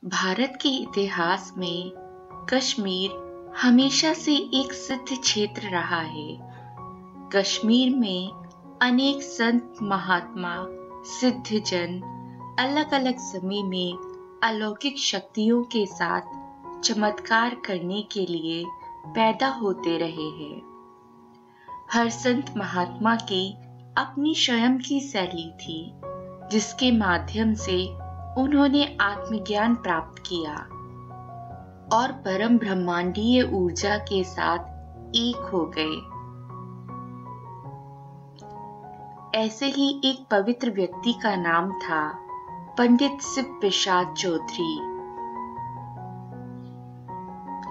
भारत के इतिहास में कश्मीर हमेशा से एक सिद्ध क्षेत्र रहा है। कश्मीर में अनेक संत महात्मा सिद्ध जन अलग अलग समय में अलौकिक शक्तियों के साथ चमत्कार करने के लिए पैदा होते रहे हैं। हर संत महात्मा की अपनी स्वयं की शैली थी, जिसके माध्यम से उन्होंने आत्मज्ञान प्राप्त किया और परम ब्रह्मांडीय ऊर्जा के साथ एक हो गए। ऐसे ही एक पवित्र व्यक्ति का नाम था पंडित शिव प्रसाद चौधरी,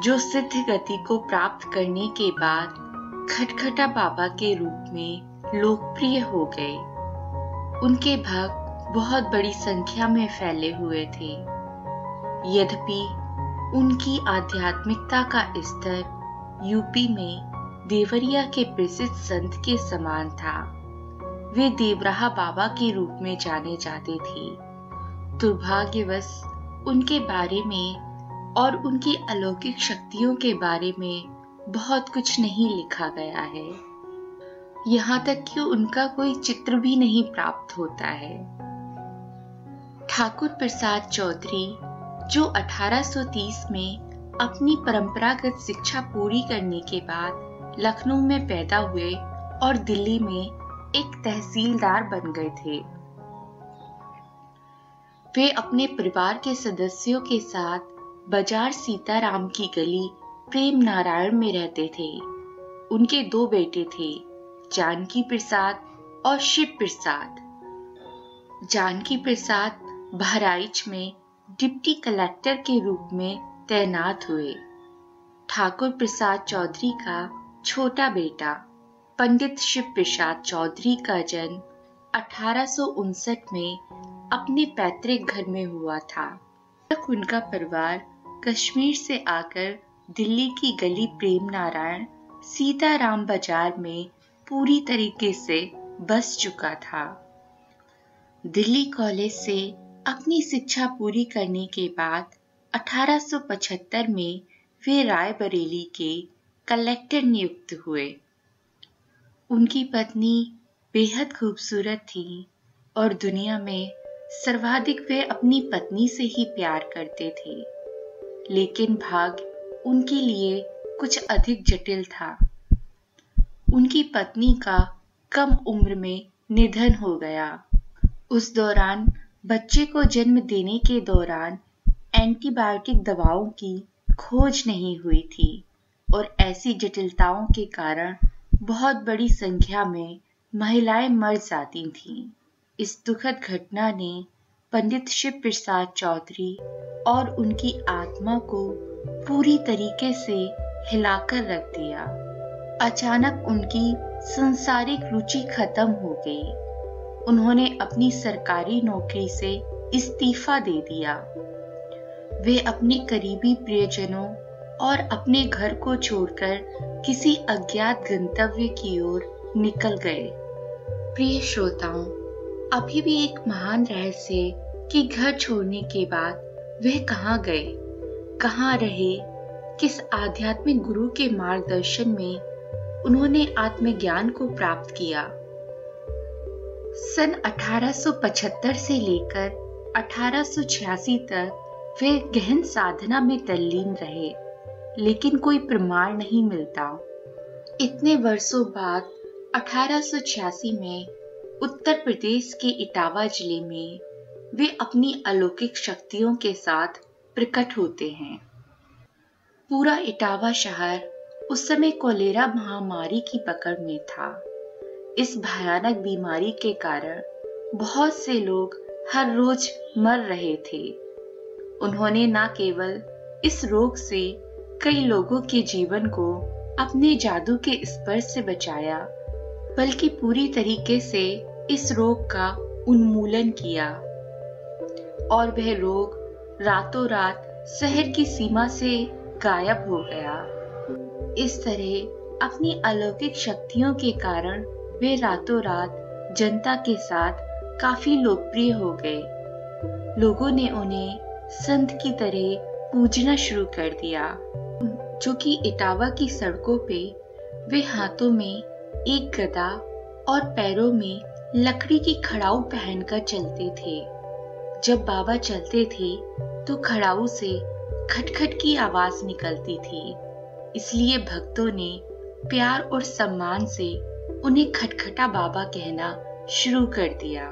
जो सिद्ध गति को प्राप्त करने के बाद खटखटा बाबा के रूप में लोकप्रिय हो गए। उनके भक्त बहुत बड़ी संख्या में फैले हुए थे। यद्यपि उनकी आध्यात्मिकता का स्तर यूपी में देवरिया के प्रसिद्ध संत के समान था। वे देवराहा बाबा के रूप में जाने जाते थे। दुर्भाग्यवश उनके बारे में और उनकी अलौकिक शक्तियों के बारे में बहुत कुछ नहीं लिखा गया है। यहाँ तक कि उनका कोई चित्र भी नहीं प्राप्त होता है। ठाकुर प्रसाद चौधरी, जो 1830 में अपनी परंपरागत शिक्षा पूरी करने के बाद लखनऊ में पैदा हुए और दिल्ली में एक तहसीलदार बन गए थे। वे अपने परिवार के सदस्यों के साथ बाजार सीताराम की गली प्रेम नारायण में रहते थे। उनके 2 बेटे थे, जानकी प्रसाद और शिव प्रसाद। जानकी प्रसाद बहराइच में डिप्टी कलेक्टर के रूप में तैनात हुए। ठाकुर प्रसाद चौधरी का छोटा बेटा पंडित शिव प्रसाद चौधरी का जन्म 1859 में अपने पैतृक घर में हुआ था। तक उनका परिवार कश्मीर से आकर दिल्ली की गली प्रेम नारायण सीताराम बाजार में पूरी तरीके से बस चुका था। दिल्ली कॉलेज से अपनी शिक्षा पूरी करने के बाद 1875 में वे रायबरेली के कलेक्टर नियुक्त हुए। उनकी पत्नी बेहद खूबसूरत थी और दुनिया में सर्वाधिक वे अपनी पत्नी से ही प्यार करते थे। लेकिन भाग्य उनके लिए कुछ अधिक जटिल था। उनकी पत्नी का कम उम्र में निधन हो गया। उस दौरान बच्चे को जन्म देने के दौरान एंटीबायोटिक दवाओं की खोज नहीं हुई थी और ऐसी जटिलताओं के कारण बहुत बड़ी संख्या में महिलाएं मर जाती थीं। इस दुखद घटना ने पंडित शिव प्रसाद चौधरी और उनकी आत्मा को पूरी तरीके से हिलाकर रख दिया। अचानक उनकी सांसारिक रुचि खत्म हो गई। उन्होंने अपनी सरकारी नौकरी से इस्तीफा दे दिया। वे अपने करीबी प्रियजनों और अपने घर को छोड़कर किसी अज्ञात गंतव्य की ओर निकल गए। प्रिय श्रोताओं, अभी भी एक महान रहस्य है कि घर छोड़ने के बाद वे कहाँ गए, कहाँ रहे, किस आध्यात्मिक गुरु के मार्गदर्शन में उन्होंने आत्मज्ञान को प्राप्त किया। सन 1875 से लेकर 1886 तक वे गहन साधना में तल्लीन रहे, लेकिन कोई प्रमाण नहीं मिलता। इतने वर्षों बाद 1886 में उत्तर प्रदेश के इटावा जिले में वे अपनी अलौकिक शक्तियों के साथ प्रकट होते हैं। पूरा इटावा शहर उस समय कोलेरा महामारी की पकड़ में था। इस भयानक बीमारी के कारण बहुत से लोग हर रोज मर रहे थे। उन्होंने न केवल इस रोग से कई लोगों के जीवन को अपने जादू के स्पर्श से बचाया, बल्कि पूरी तरीके से इस रोग का उन्मूलन किया और वह रोग रातों रात शहर की सीमा से गायब हो गया। इस तरह अपनी अलौकिक शक्तियों के कारण वे रातों रात जनता के साथ काफी लोकप्रिय हो गए। लोगों ने उन्हें संत की तरह पूजना शुरू कर दिया, जो कि इटावा की सड़कों पे वे हाथों में एक गदा और पैरों में लकड़ी की खड़ाऊ पहनकर चलते थे। जब बाबा चलते थे तो खड़ाऊ से खटखट की आवाज निकलती थी, इसलिए भक्तों ने प्यार और सम्मान से उन्हें खटखटा बाबा कहना शुरू कर दिया।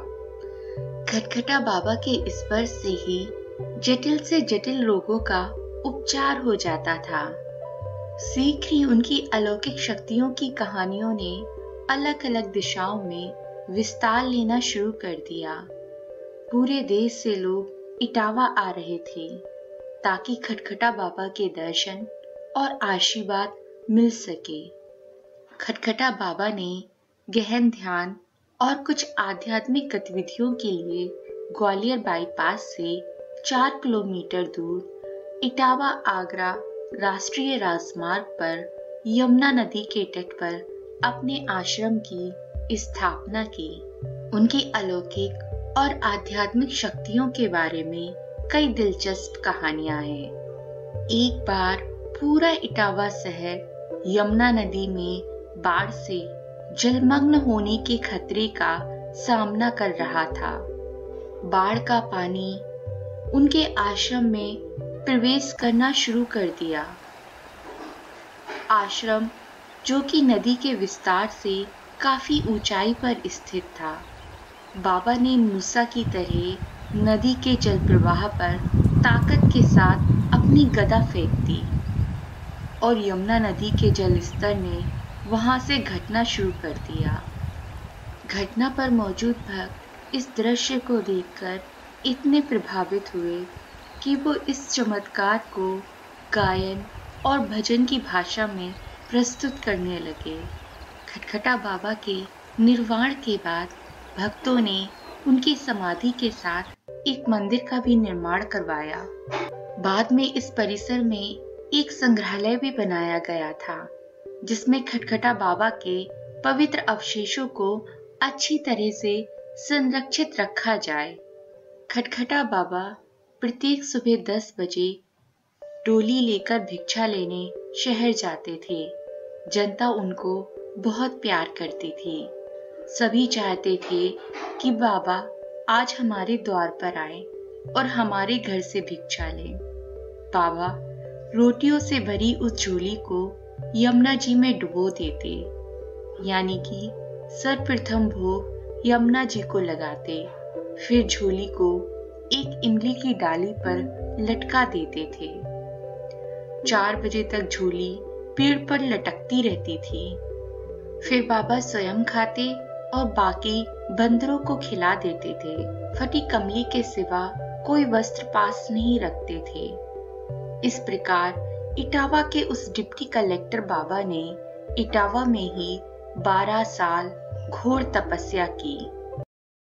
खटखटा बाबा के स्पर्श से ही जटिल से जटिल रोगों का उपचार हो जाता था। शीघ्र ही उनकी अलौकिक शक्तियों की कहानियों ने अलग अलग दिशाओं में विस्तार लेना शुरू कर दिया। पूरे देश से लोग इटावा आ रहे थे ताकि खटखटा बाबा के दर्शन और आशीर्वाद मिल सके। खटखटा बाबा ने गहन ध्यान और कुछ आध्यात्मिक गतिविधियों के लिए ग्वालियर बाईपास से 4 किलोमीटर दूर इटावा आगरा राष्ट्रीय राजमार्ग पर यमुना नदी के तट पर अपने आश्रम की स्थापना की। उनकी अलौकिक और आध्यात्मिक शक्तियों के बारे में कई दिलचस्प कहानियां हैं। एक बार पूरा इटावा शहर यमुना नदी में बाढ़ से जलमग्न होने के खतरे का सामना कर रहा था। बाढ़ का पानी उनके आश्रम में प्रवेश करना शुरू कर दिया। आश्रम, जो कि नदी के विस्तार से काफी ऊंचाई पर स्थित था, बाबा ने मूसा की तरह नदी के जल प्रवाह पर ताकत के साथ अपनी गदा फेंक दी और यमुना नदी के जल स्तर ने वहां से घटना शुरू कर दिया। घटना पर मौजूद भक्त इस दृश्य को देखकर इतने प्रभावित हुए कि वो इस चमत्कार को गायन और भजन की भाषा में प्रस्तुत करने लगे। खटखटा बाबा के निर्वाण के बाद भक्तों ने उनकी समाधि के साथ एक मंदिर का भी निर्माण करवाया। बाद में इस परिसर में एक संग्रहालय भी बनाया गया था, जिसमें खटखटा बाबा के पवित्र अवशेषों को अच्छी तरह से संरक्षित रखा जाए। खटखटा बाबा प्रत्येक सुबह 10 बजे डोली लेकर भिक्षा लेने शहर जाते थे। जनता उनको बहुत प्यार करती थी। सभी चाहते थे कि बाबा आज हमारे द्वार पर आए और हमारे घर से भिक्षा लें। बाबा रोटियों से भरी उस झोली को यमुना जी में डुबो देते, यानी कि सर्वप्रथम भोग यमुना जी को लगाते, फिर झोली को एक इमली की डाली पर लटका देते थे। 4 बजे तक झोली पेड़ पर लटकती रहती थी। फिर बाबा स्वयं खाते और बाकी बंदरों को खिला देते थे। फटी कमली के सिवा कोई वस्त्र पास नहीं रखते थे। इस प्रकार इटावा के उस डिप्टी कलेक्टर बाबा ने इटावा में ही 12 साल घोर तपस्या की।